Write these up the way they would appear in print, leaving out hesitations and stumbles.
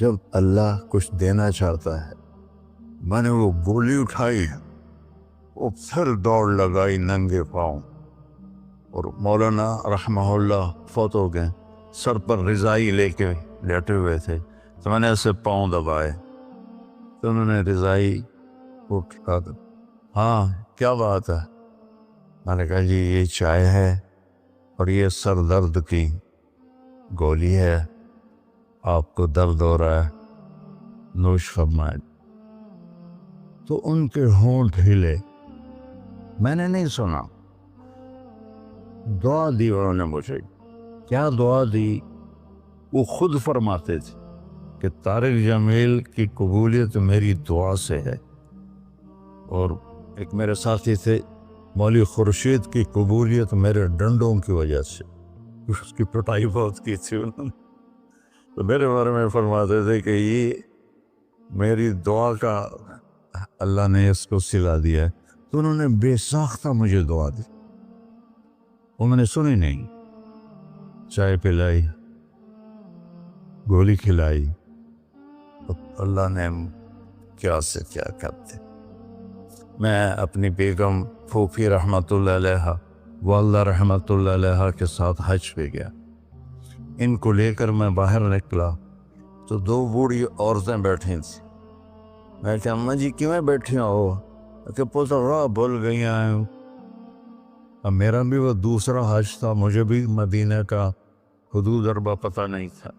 جب اللہ کچھ دینا چاہتا ہے، میں نے وہ گولی اٹھائی، وہ پھر دوڑ لگائی ننگے پاؤں، اور مولانا رحمہ اللہ فوت ہو گئے، سر پر رضائی لے کے لیٹے ہوئے تھے، تو میں نے ایسے پاؤں دبائے، تو انہوں نے رضائی اٹھا کر، ہاں کیا بات ہے؟ میں نے کہا جی یہ چائے ہے اور یہ سر درد کی گولی ہے، آپ کو درد ہو رہا ہے، نوش فرمائے۔ تو ان کے ہونٹ ہلے، میں نے نہیں سنا، دعا دی انہوں نے مجھے۔ کیا دعا دی؟ وہ خود فرماتے تھے کہ طارق جمیل کی قبولیت میری دعا سے ہے، اور ایک میرے ساتھی تھے مولوی خورشید کی قبولیت میرے ڈنڈوں کی وجہ سے، اس کی پٹائی بہت کی تھی انہوں نے، تو میرے بارے میں فرماتے تھے کہ یہ میری دعا کا اللہ نے اس کو سلا دیا ہے۔ تو انہوں نے بے ساختہ مجھے دعا دی، وہ میں نے سنی نہیں، چائے پلائی، گولی کھلائی، تو اللہ نے کیا سے کیا کرتے۔ میں اپنی بیگم پھوپھی رحمۃ اللہ علیہ، والدہ رحمۃ اللہ علیہ کے ساتھ حج پہ گیا، ان کو لے کر میں باہر نکلا تو دو بوڑھی عورتیں بیٹھی تھیں۔ میں کہ اماں جی کیوں بیٹھی ہو؟ کہ پوتا راہ بھول گئی ہیں۔ اب میرا بھی وہ دوسرا حج تھا، مجھے بھی مدینہ کا حدود اربا پتہ نہیں تھا۔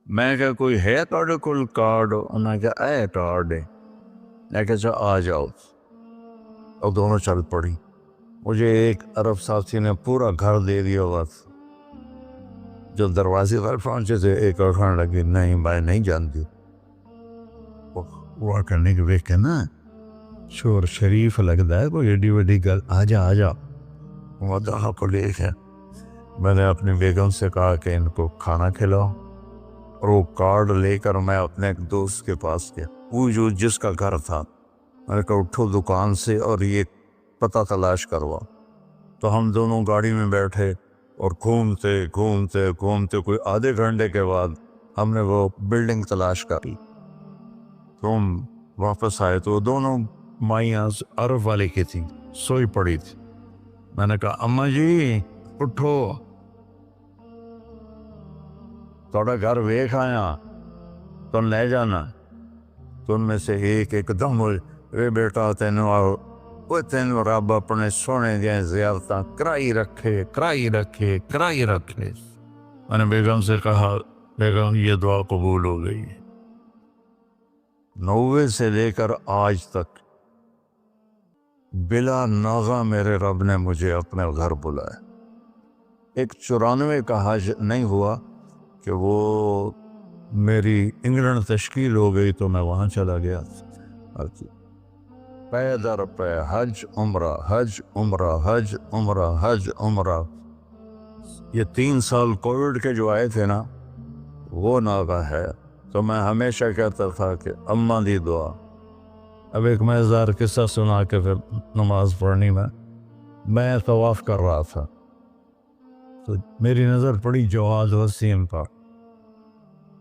میں کہ کوئی ہے تھوڑے کول کارڈ؟ انہوں نے کہا اے کارڈ ہے۔ میں کہ اچھا آ جاؤ، اور دونوں چل پڑی۔ مجھے ایک عرب ساتھی نے پورا گھر دے دیا ہوا تھا۔ جب دروازے پر پہنچے تھے ایک اور کھانے لگی، نہیں میں نہیں جانتی، وہ کرنے کے دیکھ کے نا شور شریف لگتا ہے، کوئی ایڈی وڈی گل، آ جا آ جا۔ وہ دہا کو لے کے میں نے اپنی بیگم سے کہا کہ ان کو کھانا کھلاؤ، اور وہ کارڈ لے کر میں اپنے ایک دوست کے پاس گیا، وہ جو جس کا گھر تھا۔ میں نے کہا اٹھو دکان سے اور یہ پتہ تلاش کروا۔ تو ہم دونوں گاڑی میں بیٹھے اور گھومتے گھومتے گھومتے کوئی آدھے گھنٹے کے بعد ہم نے وہ بلڈنگ تلاش کری۔ تو ہم واپس آئے تو دونوں مائیاں عرب والے کی تھیں، سوئی پڑی تھی۔ میں نے کہا اماں جی اٹھو، تھوڑا گھر ویکھ آیا، تم لے جانا۔ تو ان میں سے ایک دم اے بیٹا تینوں آؤ، وہ تینوں رب اپنے سونے دیا زیارتاں کرائی رکھے کرائی رکھے کرائی رکھے۔ میں نے بیگم سے کہا بیگم یہ دعا قبول ہو گئی۔ 90 سے لے کر آج تک بلا ناغہ میرے رب نے مجھے اپنے گھر بلایا۔ ایک 94 کا حج نہیں ہوا کہ وہ میری انگلینڈ تشکیل ہو گئی تو میں وہاں چلا گیا، پے در پے حج عمرہ حج عمرہ حج عمرہ حج عمرہ۔ یہ 3 سال کووڈ کے جو آئے تھے نا، وہ ناغہ ہے۔ تو میں ہمیشہ کہتا تھا کہ اماں دی دعا۔ اب ایک مزار قصہ سنا کے پھر نماز پڑھنی میں طواف کر رہا تھا، تو میری نظر پڑی جواد وسیم پر۔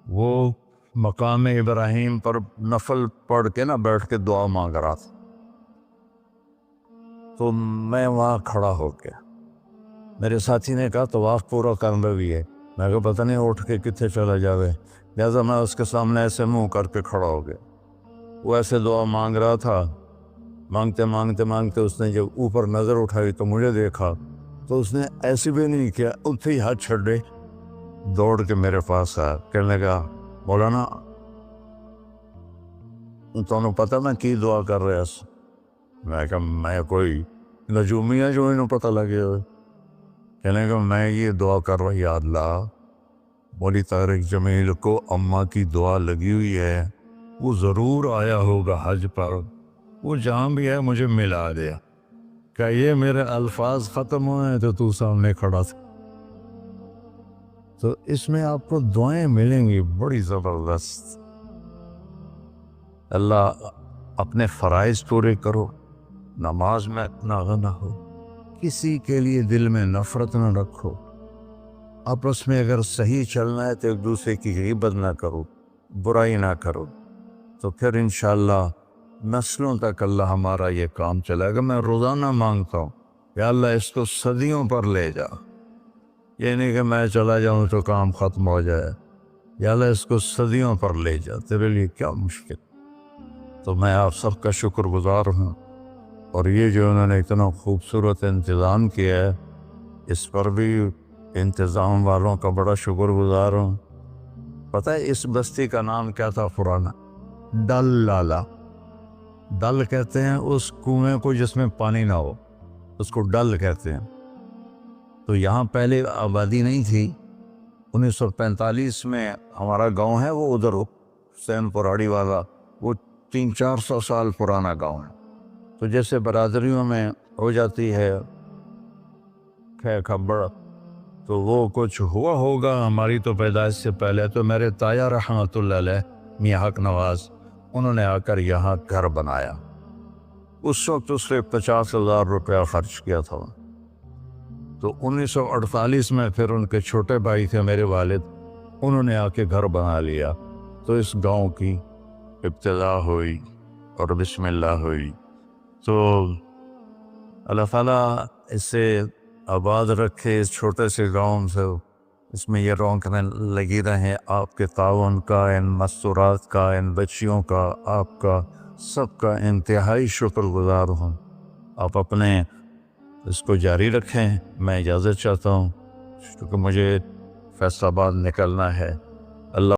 وہ مقام ابراہیم پر نفل پڑھ کے نا بیٹھ کے دعا مانگ رہا تھا، تو میں وہاں کھڑا ہو گیا۔ میرے ساتھی نے کہا طواف پورا کرنا بھی ہے۔ میں کہا پتہ نہیں اٹھ کے کتنے چلا جاوے، لہٰذا میں اس کے سامنے ایسے منہ کر کے کھڑا ہو گیا۔ وہ ایسے دعا مانگ رہا تھا، مانگتے مانگتے مانگتے اس نے جب اوپر نظر اٹھائی تو مجھے دیکھا، تو اس نے ایسے بھی نہیں کیا، اتنے ہی ہاتھ چھڑے دوڑ کے میرے پاس آیا، کہنے لگا مولانا تمہیں پتہ میں کی دعا کر رہا سا؟ میں کہا میں کوئی نجومی ہے جو انہوں پتہ لگے ہوئے؟ کہنے لگا میں یہ دعا کر رہا، یا اللہ مولی طارق جمیل کو اماں کی دعا لگی ہوئی ہے، وہ ضرور آیا ہوگا حج پر، وہ جہاں بھی ہے مجھے ملا دیا۔ کہ یہ میرے الفاظ ختم ہوئے تو سامنے کھڑا تھا۔ تو اس میں آپ کو دعائیں ملیں گی بڑی زبردست۔ اللہ اپنے فرائض پورے کرو، نماز میں ناغہ نہ ہو، کسی کے لیے دل میں نفرت نہ رکھو، آپس میں اگر صحیح چلنا ہے تو ایک دوسرے کی غیبت نہ کرو، برائی نہ کرو، تو پھر انشاءاللہ نسلوں تک اللہ ہمارا یہ کام چلے گا۔ میں روزانہ مانگتا ہوں یا اللہ اس کو صدیوں پر لے جا، یہ نہیں کہ میں چلا جاؤں تو کام ختم ہو جائے، یا اللہ اس کو صدیوں پر لے جا، تیرے لیے کیا مشکل۔ تو میں آپ سب کا شکر گزار ہوں، اور یہ جو انہوں نے اتنا خوبصورت انتظام کیا ہے اس پر بھی انتظام والوں کا بڑا شکر گزار ہوں۔ پتہ ہے اس بستی کا نام کیا تھا پرانا؟ ڈل لالا۔ ڈل کہتے ہیں اس کنویں کو جس میں پانی نہ ہو، اس کو ڈل کہتے ہیں۔ تو یہاں پہلے آبادی نہیں تھی۔ 1945 میں ہمارا گاؤں ہے وہ ادھر حسین پراڑی والا، وہ 300-400 سال پرانا گاؤں ہے۔ تو جیسے برادریوں میں ہو جاتی ہے کھے کھبڑ، تو وہ کچھ ہوا ہوگا ہماری تو پیدائش سے پہلے۔ تو میرے تایا رحمۃ اللہ علیہ میاں حق نواز، انہوں نے آ کر یہاں گھر بنایا۔ اس وقت اس نے 50,000 روپیہ خرچ کیا تھا۔ تو 1948 میں پھر ان کے چھوٹے بھائی تھے میرے والد، انہوں نے آ کے گھر بنا لیا۔ تو اس گاؤں کی ابتدا ہوئی اور بسم اللہ ہوئی۔ تو اللہ تعالیٰ اسے آباد رکھے، اس چھوٹے سے گاؤں سے اس میں یہ رونقیں لگی رہیں۔ آپ کے تعاون کا، ان مستورات کا، ان بچیوں کا، آپ کا سب کا انتہائی شکر گزار ہوں۔ آپ اپنے اس کو جاری رکھیں۔ میں اجازت چاہتا ہوں کیونکہ مجھے فیصل آباد نکلنا ہے۔